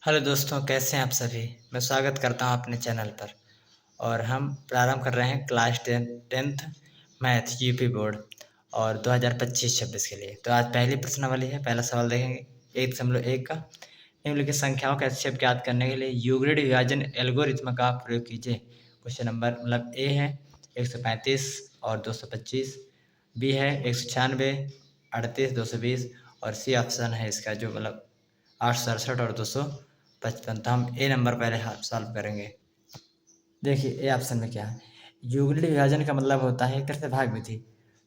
Hello दोस्तों, कैसे हैं आप सभी। मैं स्वागत करता हूं अपने चैनल पर। और हम प्रारंभ कर रहे हैं class tenth math UP board और 2025-26 के लिए। तो आज पहली प्रश्नावली है। पहला सवाल देखेंगे 1.1 का। निम्नलिखित संख्याओं का HCF ज्ञात करने के लिए यूक्लिड विभाजन एल्गोरिथ्म का प्रयोग कीजिए। क्वेश्चन नंबर ए है 135 और 225, बी है 196, 38, 220 और सी ऑप्शन है इसका जो 867 और 255। तो हम ए नंबर पहले सॉल्व करेंगे। देखिए ए ऑप्शन में क्या है। यूक्लिड विभाजन का मतलब होता है एक तरह से भाग विधि।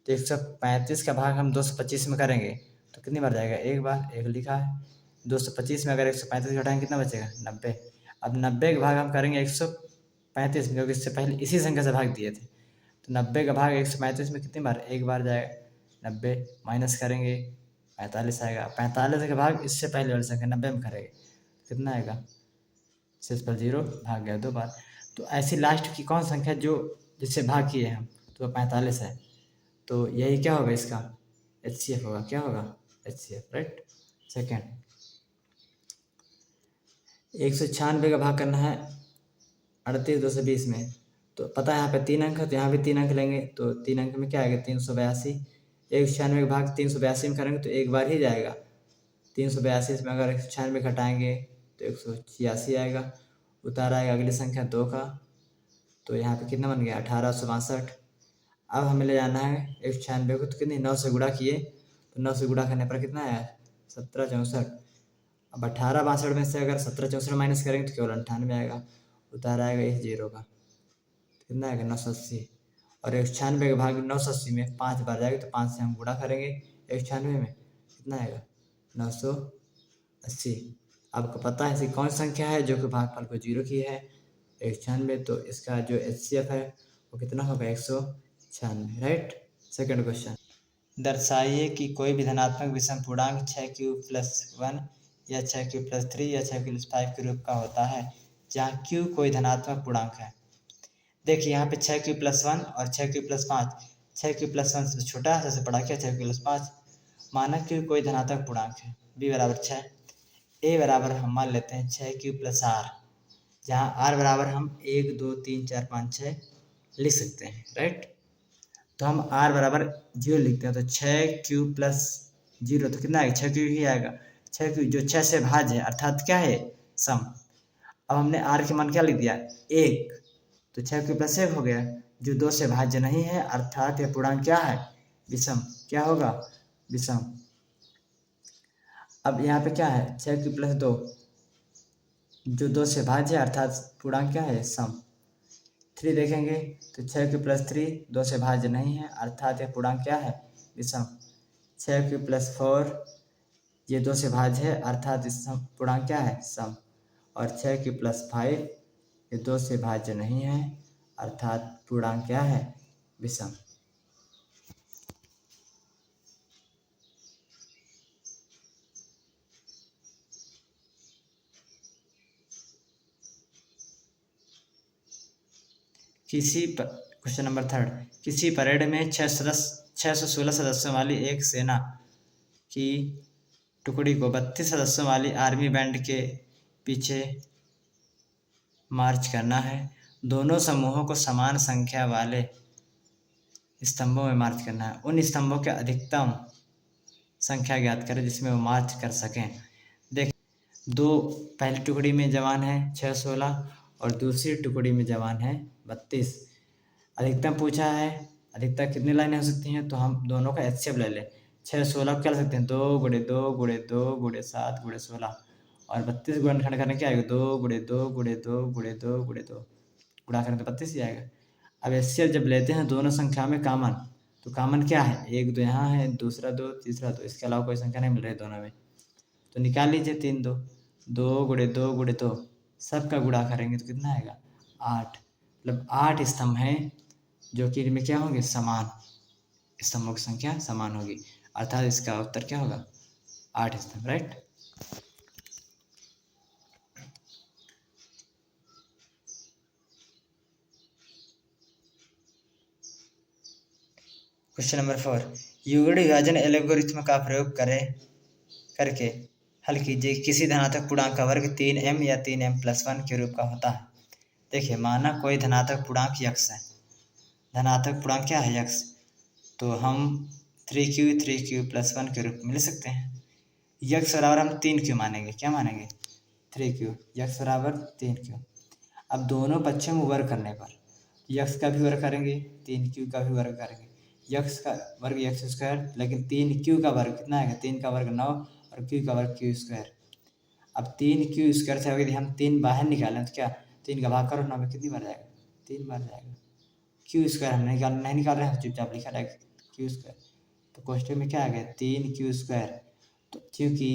तो 135 का भाग हम 225 में करेंगे तो कितनी बार जाएगा, एक बार, एक लिखा है। 225 में अगर 135 घटाएंगे कितना बचेगा, 90। अब 90 का भाग हम करेंगे 135 में, क्योंकि इससे पहले इसी संख्या से भाग दिए थे। तो 90 का भाग 135 में कितनी बार, एक बार जाएगा। 90 माइनस करेंगे 45 आएगा। 45 का भाग इससे पहले वाली संख्या 90 में करेंगे कितना आएगा, शेष पर 0, भाग गया 2 बार। तो ऐसी लास्ट की कौन संख्या जो जिससे भाग किए हम, तो 45 है। तो यही क्या होगा इसका HCF होगा। क्या होगा HCF, राइट। सेकेंड, 196 का भाग करना है 38 220 में। तो पता है यहाँ पे 3 अंक है तो यहाँ भी 3 अंक लेंगे। तो 3 अंक में क्या आएगा, 382। 196 का भाग 382 में करेंगे तो एक बार ही जाएगा। 382 में अगर 196 घटाएंगे तो 186 आएगा। उतार आएगा अगली संख्या 2 का। तो यहाँ पे कितना बन गया, 1862। अब हमें ले जाना है 196 को, तो कितनी 9 से गुणा किए तो 9 से गुणा करने पर कितना आया, 1764। अब 1862 में से अगर 1764 माइनस करेंगे तो केवल 98 आएगा। उतार आएगा इस 0 का, कितना आएगा 980। और 196 का भाग 980 में 5 बार जाएगा तो 5 से हम गुणा करेंगे 196 में, कितना आएगा 980। आपको पता है ऐसी कौन संख्या है जो कि भागफल को 0 की है, 196। तो इसका जो HCF है वो कितना होगा, 196, राइट। सेकंड क्वेश्चन, दर्शाइए कि कोई भी धनात्मक विषम पूर्णांक 6q+1 या 6q+3 या 6q+5 के रूप का होता है जहाँ q कोई धनात्मक पूर्णांक है। देखिए यहाँ पे 6q+1 और 6q+5। 6q+1 सबसे छोटा है, सबसे बड़ा क्या, 6q+5। माना q कोई धनात्मक पूर्णांक है। b बराबर 6। a बराबर हम मान लेते हैं 6q+r, जहाँ r बराबर हम 1 2 3 4 5 6 लिख सकते हैं, राइट। तो हम r बराबर 0 लिखते हैं। तो 6q+0 तो कितना आएगा, 6q ही आएगा। 6q जो 6 से भाज्य है अर्थात क्या है, सम। अब हमने r के मान क्या लिख दिया, 1। तो 6q+1 हो गया, जो 2 से भाज्य नहीं है अर्थात यह पूर्णांक क्या है, विषम। क्या होगा, विषम। अब यहाँ पे क्या है, 6q+2 जो 2 से भाज्य है अर्थात पूर्णांक क्या है, सम। 3 देखेंगे तो 6q+3 2 से भाज्य नहीं है अर्थात यह पूर्णांक क्या है, विषम। 6q+4 ये 2 से भाज्य है अर्थात इस पूर्णांक क्या है, सम। और 6q+5 ये 2 से भाज्य नहीं है अर्थात पूर्णांक क्या है, विषम। क्वेश्चन नंबर थर्ड, किसी परेड में 616 सदस्यों वाली एक सेना की टुकड़ी को 32 सदस्यों वाली आर्मी बैंड के पीछे मार्च करना है। दोनों समूहों को समान संख्या वाले स्तंभों में मार्च करना है। उन स्तंभों के अधिकतम संख्या ज्ञात करें जिसमें वो मार्च कर सकें। देख, दो पहली टुकड़ी में जवान है 616 और दूसरी टुकड़ी में जवान है 32। अधिकतम पूछा है, अधिकतम कितनी लाइनें हो सकती हैं, तो हम दोनों का HCF ले लें। 616 क्या ले सकते हैं, 2 गुणे 2 गुणे 2 गुणे 7 गुणे 16। और 32 गुणनखंड करने क्या आएगा, 2 गुणे 2 गुणे 2 गुणे 2 गुणे 2 गुणा करें तो 32 ही आएगा। अब HCF जब लेते हैं दोनों संख्या में कॉमन, तो कॉमन क्या है, एक 2 यहाँ है, दूसरा 2, तीसरा 2, इसके अलावा कोई संख्या नहीं मिल रही दोनों में। तो निकाल लीजिए 3 2, 2 गुणे 2 गुणे 2, सबका गुणा करेंगे तो कितना आएगा, 8। मतलब 8 स्तंभ हैं जो कि इनमें क्या होंगे, समान। स्तंभों की संख्या समान होगी अर्थात इसका उत्तर क्या होगा, 8 स्तंभ, राइट। क्वेश्चन नंबर 4, यूक्लिड विभाजन एल्गोरिथ्म का प्रयोग करके हल कीजिए किसी धनात्मक पूर्णांक का वर्ग 3m या 3m+1 के रूप का होता है। देखिए माना कोई धनात्मक पूर्णांक यक्स है, धनात्मक पूर्णांक क्या है यक्स, तो हम 3q+1 के रूप में लिख सकते हैं। यक्स बराबर हम 3q मानेंगे, क्या मानेंगे 3q, यक्स बराबर 3q। अब दोनों पक्षों में वर्ग करने पर यक्स का भी वर्ग करेंगे 3q का भी वर्ग करेंगे, यक्स का वर्ग एक्स स्क्वायर, लेकिन 3q का वर्ग कितना आएगा, 3 का वर्ग 9 और q का वर्ग q स्क्वायर। अब 3q स्क्वायर से यदि हम 3 बाहर निकालें तो क्या 3 का भाग करो 9 में कितनी बार जाएगा, 3 बार जाएगा। q स्क्वायर हम नहीं निकाल रहे हैं, चुपचाप लिखा रहेगा q स्क्वायर। तो क्वेश्चन में क्या आ गया 3q स्क्वायर, तो क्योंकि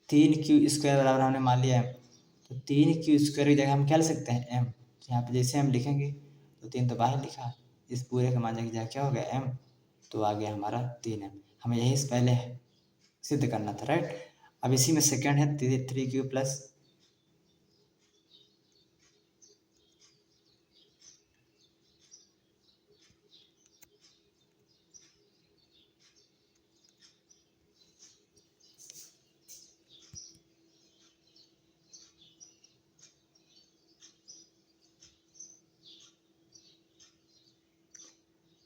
3q स्क्वायर बराबर हमने मान लिया है, तो 3q स्क्वायर की जगह हम क्या लिख सकते हैं m, यहाँ पे जैसे हम लिखेंगे तो 3 तो बाहर लिखा, इस पूरे का मान की जगह क्या हो गया m, तो आ गया हमारा 3m। हमें यही से पहले सिद्ध करना था, राइट। अब इसी में सेकंड है 3q प्लस,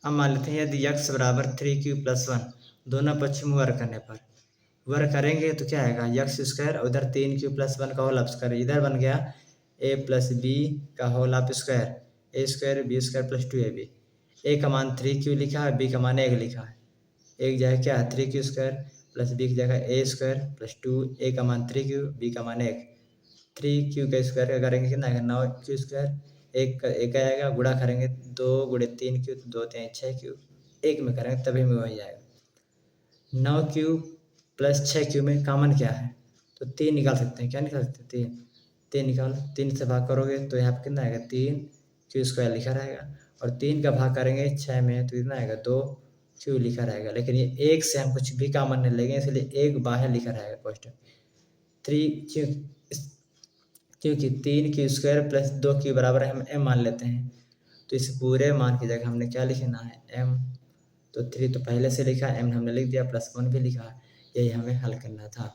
अब मान लेते हैं यदि x बराबर 3q+1 दोनों पक्षों में वर्ग करने पर वर्ग करेंगे तो क्या आएगा यक्स स्क्वायर, उधर 3q+1 का होल ऑफ स्क्वायर, इधर बन गया a+b का whole of square, a² b² + 2ab। a का मान 3q लिखा है, b का मान 1 लिखा है, एक जगह क्या है 3q² प्लस b की जगह a² + 2, a का मान 3q b का मान 1, 3q का स्क्वायर का करेंगे कितना आएगा 9q², एक आएगा, गुणा करेंगे 2 × 3q, 2 3 6q, एक में करेंगे तभी में वही आएगा। 9q + 6q में कॉमन क्या है, तो 3 निकाल सकते हैं, क्या निकाल सकते हैं 3 निकालो, 3 से भाग करोगे तो यहाँ पे कितना आएगा 3q² लिखा रहेगा, और 3 का भाग करेंगे 6 में तो कितना आएगा 2q लिखा रहेगा। लेकिन ये एक से हम कुछ भी कॉमन नहीं लेंगे, इसलिए एक बाहर लिखा रहेगा क्वेश्चन 3q, क्योंकि 3q² + 2q बराबर हम m मान लेते हैं, तो इस पूरे मान की जगह हमने क्या लिखना है m, तो 3 तो पहले से लिखा, m हमने लिख दिया, +1 भी लिखा, यही हमें हल करना था।